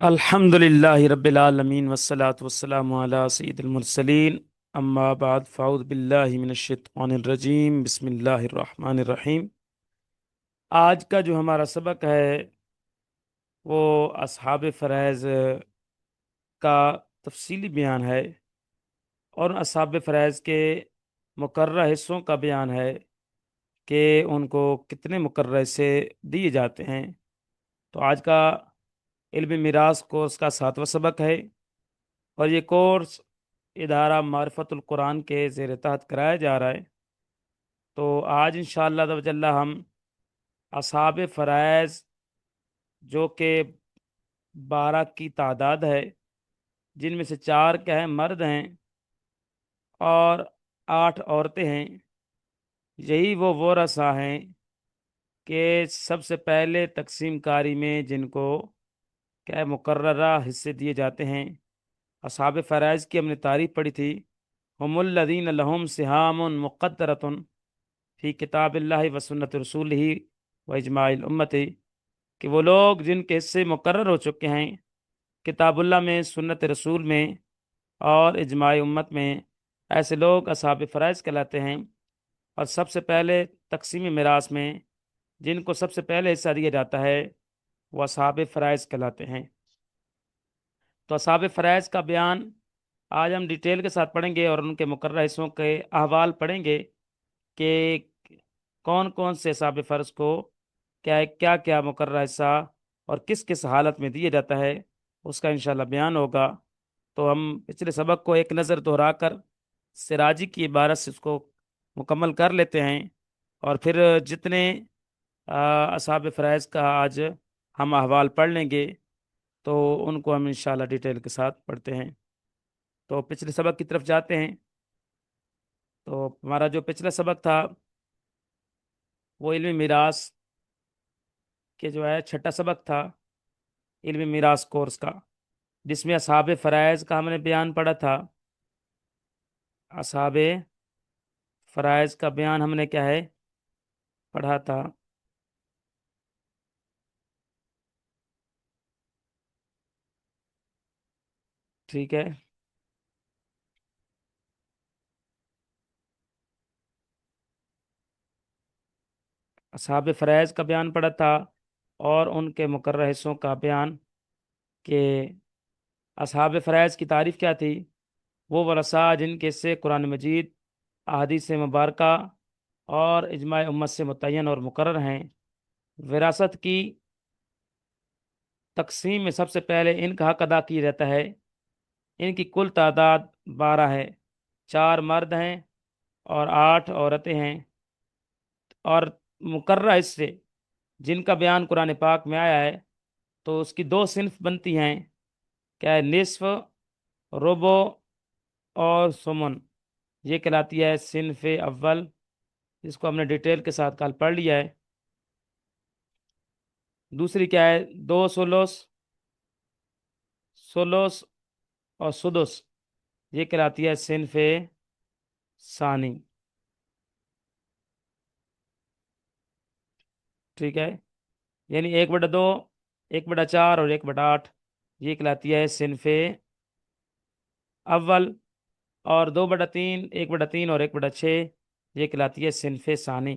الحمد للہ رب العالمین والصلاة والسلام علی سید المرسلین اما بعد فاعوذ باللہ من الشیطان الرجیم بسم اللہ الرحمن الرحیم۔ آج کا جو ہمارا سبق ہے وہ اصحاب فرائض کا تفصیلی بیان ہے اور اصحاب فرائض کے مقررہ حصوں کا بیان ہے کہ ان کو کتنے مقررہ حصے دیے جاتے ہیں۔ تو آج کا علم میراث کورس کا 7واں سبق ہے اور یہ کورس ادارہ معرفت القرآن کے زیر تحت کرایا جا رہا ہے۔ تو آج انشاءاللہ عز و جل ہم اصحاب فرائض جو کہ 12 کی تعداد ہے، جن میں سے 4 کیا ہیں مرد ہیں اور 8 عورتیں ہیں، یہی وہ ورثہ ہیں کہ سب سے پہلے تقسیم کاری میں جن کو کیا ہے مقررہ حصے دیے جاتے ہیں۔ اصحاب فرائض کی ہم نے تعریف پڑھی تھی، ہم الذین لہم سہام مقدرۃ فی کتاب اللہ و سنت رسول ہی و اجماع الامت، کہ وہ لوگ جن کے حصے مقرر ہو چکے ہیں کتاب اللہ میں، سنت رسول میں اور اجماع امت میں، ایسے لوگ اصحاب فرائض کہلاتے ہیں۔ اور سب سے پہلے تقسیم میراث میں جن کو سب سے پہلے حصہ دیا جاتا ہے وہ اصحاب فرائض کہلاتے ہیں۔ تو اصحاب فرائض کا بیان آج ہم ڈیٹیل کے ساتھ پڑھیں گے اور ان کے مقررہ حصوں کے احوال پڑھیں گے کہ کون کون سے اصحاب فرض کو کیا کیا مقررہ حصہ اور کس کس حالت میں دیا جاتا ہے، اس کا انشاءاللہ بیان ہوگا۔ تو ہم پچھلے سبق کو ایک نظر دہرا کر سراجی کی عبارت سے اس کو مکمل کر لیتے ہیں، اور پھر جتنے اصحاب فرائض کا آج ہم احوال پڑھ لیں گے تو ان کو ہم انشاءاللہ ڈیٹیل کے ساتھ پڑھتے ہیں۔ تو پچھلے سبق کی طرف جاتے ہیں۔ تو ہمارا جو پچھلا سبق تھا وہ علم میراث کے جو ہے 6واں سبق تھا علم میراث کورس کا، جس میں اصحاب فرائض کا ہم نے بیان پڑھا تھا۔ اصحاب فرائض کا بیان ہم نے کیا ہے پڑھا تھا، ٹھیک ہے۔ اصحاب فرائض کا بیان پڑھا تھا اور ان کے مقررہ حصوں کا بیان کہ اصحاب فرائض کی تعریف کیا تھی۔ وہ ورثہ جن کے سے قرآن مجید، احادیث مبارکہ اور اجماع امت سے متعین اور مقرر ہیں۔ وراثت کی تقسیم میں سب سے پہلے ان کا حق ادا کیا جاتا ہے۔ ان کی کل تعداد 12 ہے، 4 مرد ہیں اور 8 عورتیں ہیں۔ اور مقررہ حصے جن کا بیان قرآن پاک میں آیا ہے تو اس کی 2 صنف بنتی ہیں، کیا ہے نصف، ربع اور سمن۔ یہ کہلاتی ہے صنف اول، جس کو ہم نے ڈیٹیل کے ساتھ کل پڑھ لیا ہے۔ دوسری کیا ہے 2 ثلث، ثلث اور سدس، یہ کہلاتی ہے صنف ثانی، ٹھیک ہے۔ یعنی 1/2، 1/4 اور 1/8، یہ کہلاتی ہے صنف اول، اور 2/3، 1/3 اور 1/6، یہ کہلاتی ہے صنف ثانی۔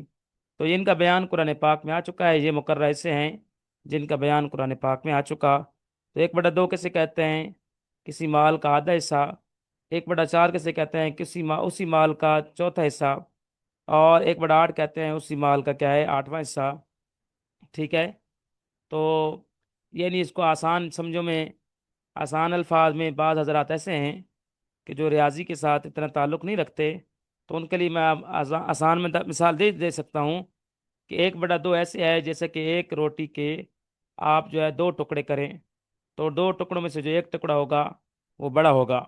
تو ان کا بیان قرآن پاک میں آ چکا ہے، یہ مقررہ حصے ہیں جن کا بیان قرآن پاک میں آ چکا۔ تو 1/2 کیسے کہتے ہیں؟ کسی مال کا آدھا حصہ۔ 1/4 کیسے کہتے ہیں؟ اسی مال کا چوتھا حصہ۔ اور 1/8 کہتے ہیں اسی مال کا کیا ہے 8واں حصہ، ٹھیک ہے۔ تو یعنی اس کو آسان سمجھو میں، آسان الفاظ میں بعض حضرات ایسے ہیں کہ جو ریاضی کے ساتھ اتنا تعلق نہیں رکھتے، تو ان کے لیے میں آسان میں مثال دے سکتا ہوں کہ 1/2 ایسے ہے جیسے کہ ایک روٹی کے آپ جو ہے 2 ٹکڑے کریں، تو 2 ٹکڑوں میں سے جو ایک ٹکڑا ہوگا وہ بڑا ہوگا،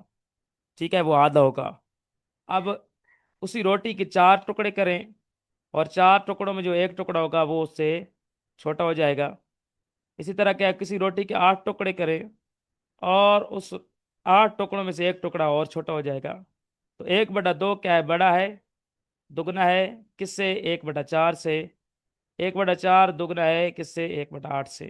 ٹھیک ہے، وہ آدھا ہوگا۔ اب اسی روٹی کے 4 ٹکڑے کریں اور 4 ٹکڑوں میں جو ایک ٹکڑا ہوگا وہ اس سے چھوٹا ہو جائے گا۔ اسی طرح کیا کسی روٹی کے 8 ٹکڑے کریں اور اس 8 ٹکڑوں میں سے ایک ٹکڑا اور چھوٹا ہو جائے گا۔ تو 1/2 کیا ہے بڑا ہے، دگنا ہے کس سے 1/4 سے، 1/4 دگنا ہے کس سے 1/8 سے۔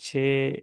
6।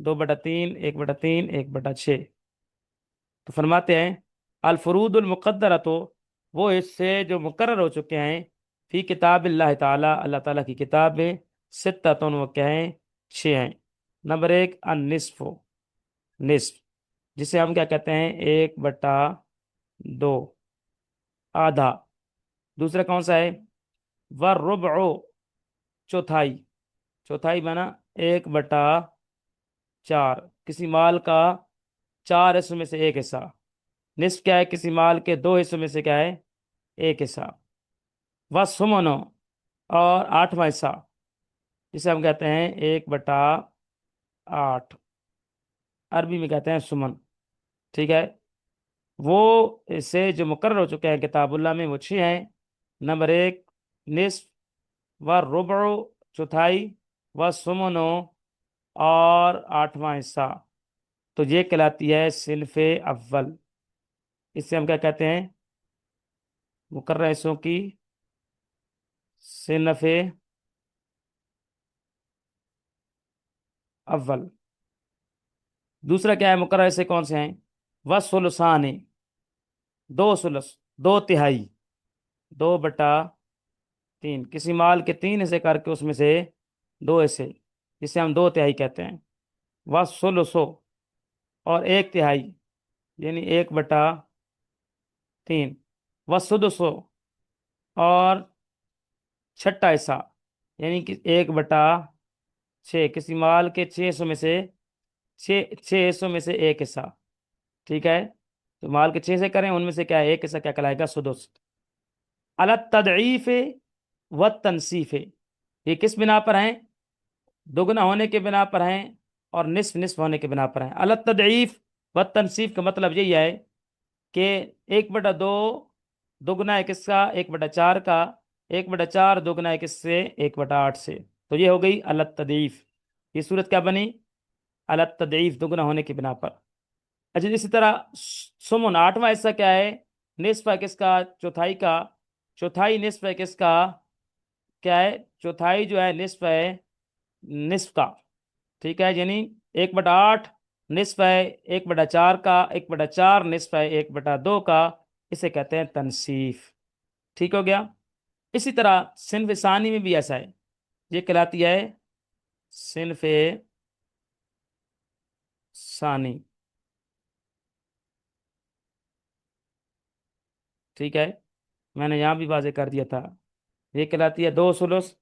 2/3, 1/3, 1/6۔ تو فرماتے ہیں الفروض المقدرہ، تو وہ حصے جو مقرر ہو چکے ہیں فی کتاب اللہ تعالیٰ، اللہ تعالیٰ کی کتاب میں، ستتن، وہ کیا ہیں؟ 6 ہیں۔ نمبر 1 النصف، نصف، جسے ہم کیا کہتے ہیں؟ 1/2، آدھا۔ دوسرا کون سا ہے؟ والربع، چوتھائی، چوتھائی بنا 1/4، کسی مال کا 4 حصوں میں سے ایک حصہ۔ نصف کیا ہے؟ کسی مال کے 2 حصوں میں سے کیا ہے؟ ایک حصہ۔ والثمن، اور 8واں حصہ، جسے ہم کہتے ہیں 1/8، عربی میں کہتے ہیں سمن، ٹھیک ہے؟ وہ حصے جو مقرر ہو چکے ہیں کتاب اللہ میں، وہ 6 ہیں۔ نمبر 1 نصف، والربع، چوتھائی، والثمن، اور 8واں حصہ۔ تو یہ کہلاتی ہے صنف اول۔ اس سے ہم کیا کہتے ہیں؟ مقررہ حصوں کی صنف اول۔ دوسرا کیا ہے؟ مقررہ حصے کون سے ہیں؟ والثلثان، 2 ثلث، 2/3، 2/3، کسی مال کے 3 حصے کر کے اس میں سے 2 حصے، جسے ہم 2/3 کہتے ہیں۔ والثلث، اور 1/3، یعنی 1/3۔ والسدس، اور چھٹا حصہ، یعنی کہ 1/6، کسی مال کے 6 حصوں میں سے 6 حصوں میں سے ایک حصہ، ٹھیک ہے؟ تو مال کے 6 سے کریں، ان میں سے کیا ہے؟ ایک حصہ کیا کہلائے گا؟ سدس۔ علی التضعیف والتنصیف، یہ کس بنا پر ہیں؟ دگنا ہونے کے بنا پر ہیں، اور نصف نصف ہونے کے بنا پر ہیں۔ علی التضعیف والتنصیف کا مطلب یہی ہے کہ 1/2 دگنا ہے کس کا؟ 1/4 کا، 1/4 دگنا ہے کس سے؟ 1/8 سے۔ تو یہ ہو گئی علی التضعیف، یہ صورت کیا بنی؟ علی التضعیف، دگنا ہونے کی بنا پر۔ اچھا، اسی طرح سمن، 8واں حصہ کیا ہے؟ نصف ہے کس کا؟ چوتھائی کا، چوتھائی نصف ہے کس کا؟ کیا ہے؟ چوتھائی جو ہے نصف ہے نصف کا، ٹھیک ہے؟ یعنی 1/8 نصف ہے 1/4 کا، 1/4 نصف ہے 1/2 کا، اسے کہتے ہیں تنصیف، ٹھیک ہو گیا؟ اسی طرح صنف ثانی میں بھی ایسا ہے، یہ کہلاتی ہے صنف ثانی، ٹھیک ہے؟ میں نے یہاں بھی واضح کر دیا تھا، یہ کہلاتی ہے 2 ثلث،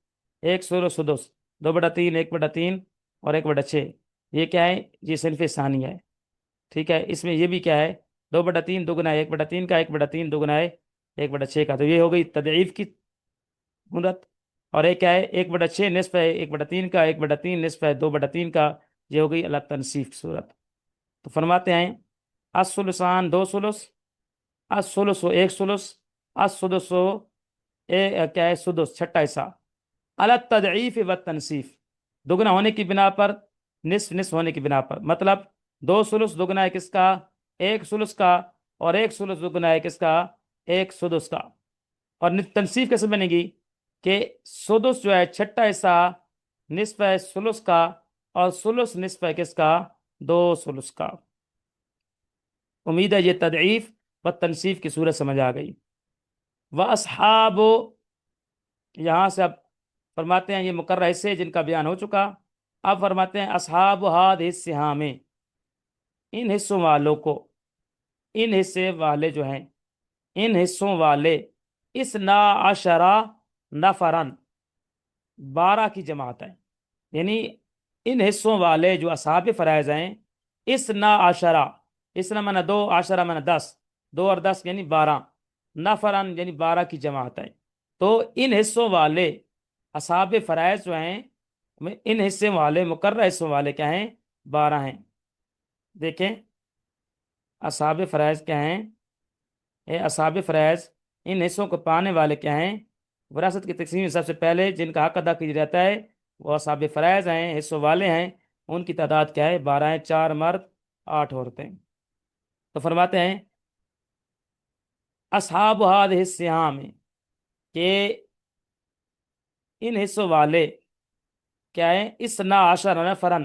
1 ثلث سدس، 2/3، 1/3، اور 1/6۔ یہ کیا ہے؟ یہ صنف ثانی ہے، ٹھیک ہے؟ اس میں یہ بھی کیا ہے؟ 2/3 دگنا ہے 1/3 کا، 1/3 دگنا ہے 1/6 کا، تو یہ ہو گئی تضعیف کی مدت۔ اور ایک کیا ہے؟ 1/6 نصف ہے 1/3 کا، 1/3 نصف ہے 2/3 کا، یہ ہو گئی اللہ تنصیف کی صورت۔ تو فرماتے ہیں الثلثان 2 ثلث، الثلث 1 ثلث، السدس کیا ہے؟ سدس، چھٹا حصہ۔ علی التضعیف والتنصیف، دگنا ہونے کی بنا پر، نصف نصف ہونے کی بنا پر، مطلب 2 ثلث دگنا ہے کس کا؟ 1 ثلث کا، اور 1 ثلث دگنا ہے کس کا؟ 1 سدس کا۔ اور تنصیف کیسے بنے گی؟ کہ سدس جو ہے چھٹا حصہ نصف ہے ثلث کا، اور ثلث نصف ہے کس کا؟ 2 ثلث کا۔ امید ہے یہ تضعیف و تنصیف کی صورت سمجھ آ گئی۔ واصحاب، یہاں سے اب فرماتے ہیں یہ مقررہ حصے جن کا بیان ہو چکا، اب فرماتے ہیں اصحاب ہذہ السہام، ان حصوں والوں کو، ان حصے والے جو ہیں، ان حصوں والے، اثنا عشرہ نفرن، 12 کی جماعت ہے، یعنی ان حصوں والے جو اصحاب فرائض ہیں، اثنا عشرہ، اثنا معنی 2، عشرہ معنی 10، 2 اور 10 یعنی 12، نفرن یعنی 12 کی جماعت ہے۔ تو ان حصوں والے اصحاب فرائض جو ہیں، ان حصے والے، مقررہ حصوں والے کیا ہیں؟ 12 ہیں۔ دیکھیں اصحاب فرائض کیا ہیں؟ اصحاب فرائض ان حصوں کو پانے والے کیا ہیں؟ وراثت کی تقسیم میں سب سے پہلے جن کا حق ادا کیا جاتا ہے وہ اصحاب فرائض ہیں، حصوں والے ہیں، ان کی تعداد کیا ہے؟ 12 ہیں، 4 مرد 8 عورتیں۔ تو فرماتے ہیں اصحاب ہذہ السہام، کہ ان حصوں والے کیا ہیں؟ اثنا عشر نفرن،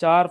4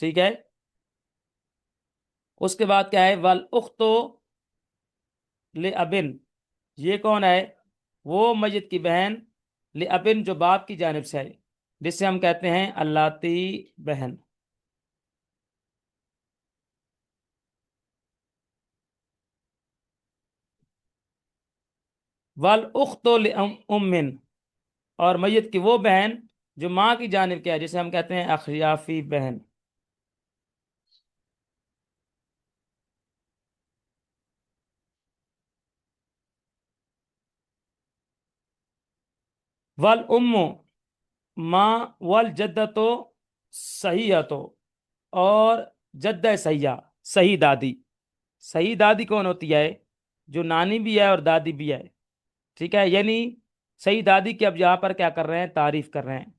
ٹھیک ہے. اس کے بعد کیا ہے؟ والاختو لابن، یہ کون ہے؟ وہ میت کی بہن لابن جو باپ کی جانب سے ہے، جس سے ہم کہتے ہیں اللاتی بہن. والاخت لام، اور میت کی وہ بہن جو ماں کی جانب کی ہے، جسے ہم کہتے ہیں اخیافی بہن. والام، ماں. والجدتو صحیحتو، اور جدہ صحیحہ، صحیح دادی. صحیح دادی کون ہوتی ہے؟ جو نانی بھی ہے اور دادی بھی ہے. ٹھیک ہے، یعنی صحیح دادی کی اب یہاں پر کیا کر رہے ہیں؟ تعریف کر رہے ہیں.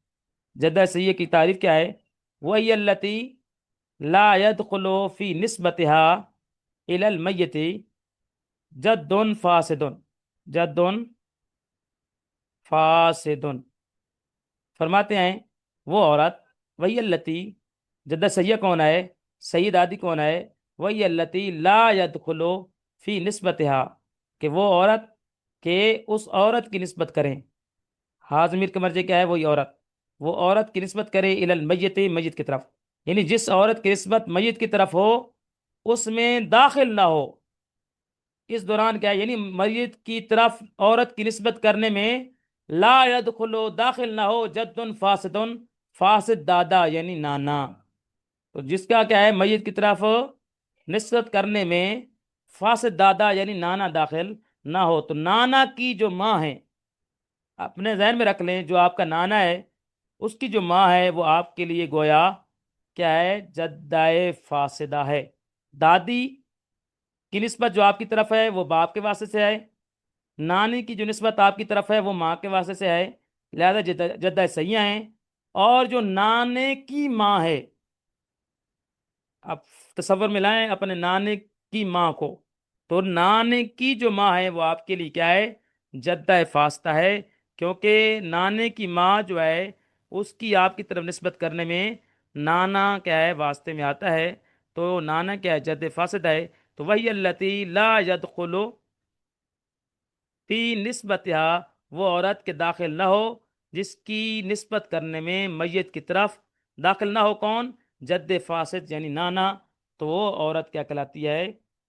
جدہ صحیح کی تعریف کیا ہے؟ وہی التی لا يدخل فی نسبتها الى المیت جد فاسد. جد فاسد. فرماتے ہیں وہ عورت، وہی التی، جدہ سیدہ کون ہے؟ سید دادی کون ہے؟ وہی التی لا يدخل فی نسبتها، کہ وہ عورت، کہ اس عورت کی نسبت کریں. ہاضمیر کا مرجع کیا ہے؟ وہی عورت. وہ عورت کی نسبت کرے الی المیت، میت کی طرف، یعنی جس عورت کی نسبت میت کی طرف ہو اس میں داخل نہ ہو. اس دوران کیا ہے؟ یعنی میت کی طرف عورت کی نسبت کرنے میں لا يدخلو، داخل نہ ہو جد فاسد، فاسد دادا یعنی نانا. تو جس کا کیا ہے؟ میت کی طرف نسبت کرنے میں فاسد دادا یعنی نانا داخل نہ ہو. تو نانا کی جو ماں ہے، اپنے ذہن میں رکھ لیں، جو آپ کا نانا ہے اس کی جو ماں ہے وہ آپ کے لیے گویا کیا ہے؟ جدائے فاسدہ ہے. دادی کی نسبت جو آپ کی طرف ہے وہ باپ کے واسطے سے ہے، نانی کی جو نسبت آپ کی طرف ہے وہ ماں کے واسطے سے ہے، لہذا جدہ سیاں ہیں. اور جو نانے کی ماں ہے، آپ تصور میں لائیں اپنے نانے کی ماں کو، تو نانے کی جو ماں ہے وہ آپ کے لیے کیا ہے؟ جدہ فاسدہ ہے. کیونکہ نانے کی ماں جو ہے اس کی آپ کی طرف نسبت کرنے میں نانا کیا ہے؟ واسطے میں آتا ہے. تو نانا کیا ہے؟ جد فاسد ہے. تو وہی التی لا يدخل فی نسبتها، وہ عورت کے داخل نہ ہو جس کی نسبت کرنے میں میت کی طرف داخل نہ ہو. کون؟ جد فاسد یعنی نانا. تو وہ عورت کیا کہلاتی ہے؟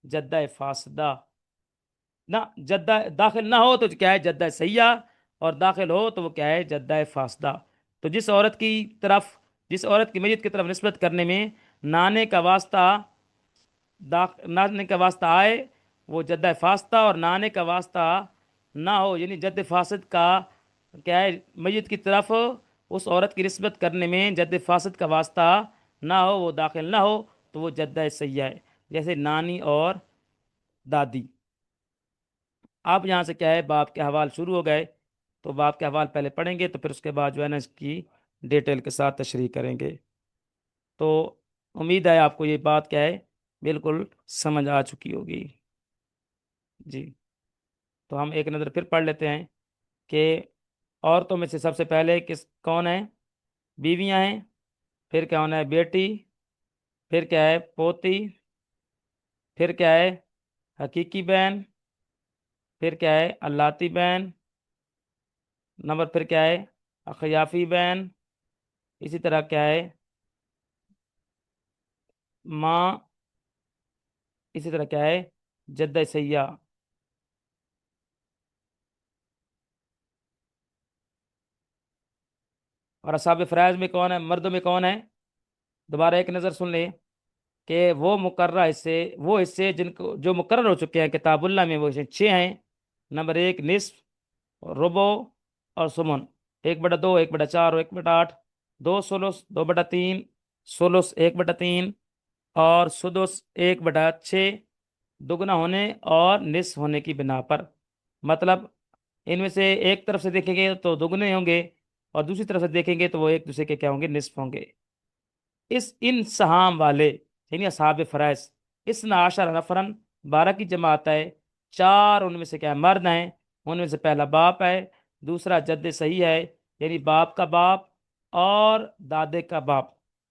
جدہ فاسدہ. نہ جدہ داخل نہ ہو تو کیا ہے؟ جدہ سیاح، اور داخل ہو تو وہ کیا ہے؟ جدہ فاسدہ. تو جس عورت کی طرف، جس عورت کی میت کی طرف نسبت کرنے میں نانے کا واسطہ نانے کا واسطہ آئے وہ جدہ فاسدہ، اور نانے کا واسطہ نہ ہو یعنی جد فاسد کا کیا ہے؟ میت کی طرف اس عورت کی نسبت کرنے میں جد فاسد کا واسطہ نہ ہو، وہ داخل نہ ہو، تو وہ جدہ سیاح ہے. جیسے نانی اور دادی. آپ یہاں سے کیا ہے؟ باپ کے حوال شروع ہو گئے، تو باپ کے حوال پہلے پڑھیں گے، تو پھر اس کے بعد جو ہے نا اس کی ڈیٹیل کے ساتھ تشریح کریں گے. تو امید ہے آپ کو یہ بات کیا ہے؟ بالکل سمجھ آ چکی ہوگی. جی، تو ہم ایک نظر پھر پڑھ لیتے ہیں کہ عورتوں میں سے سب سے پہلے کون ہیں؟ بیویاں ہیں. پھر کیا ہونا ہے؟ بیٹی. پھر کیا ہے؟ پوتی. پھر کیا ہے؟ حقیقی بہن. پھر کیا ہے؟ اللاتی بہن. نمبر پھر کیا ہے؟ اخیافی بہن. اسی طرح کیا ہے؟ ماں. اسی طرح کیا ہے؟ جدہ سیاح. اور اصحاب فرائض میں کون ہے؟ مردوں میں کون ہے؟ دوبارہ ایک نظر سن لیں کہ وہ مقررہ حصے، وہ حصے جن کو جو مقرر ہو چکے ہیں کتاب اللہ میں، وہ حصے 6 ہیں. نمبر 1 نصف، ربو اور سمن. 1/2، 1/4 اور 1/8. 2 سلس، 2/3. سلس 1/3، اور سدس 1/6، دگنا ہونے اور نصف ہونے کی بنا پر. مطلب ان میں سے ایک طرف سے دیکھیں گے تو دگنے ہوں گے، اور دوسری طرف سے دیکھیں گے تو وہ ایک دوسرے کے کیا ہوں گے؟ نصف ہوں گے. ان سہام والے یعنی اصحاب فرائض، اس عشر نفرن، 12 کی جماعت ہے. 4 ان میں سے کیا ہے؟ مرد ہیں. ان میں سے پہلا باپ ہے، دوسرا جد صحیح ہے یعنی باپ کا باپ اور دادے کا باپ.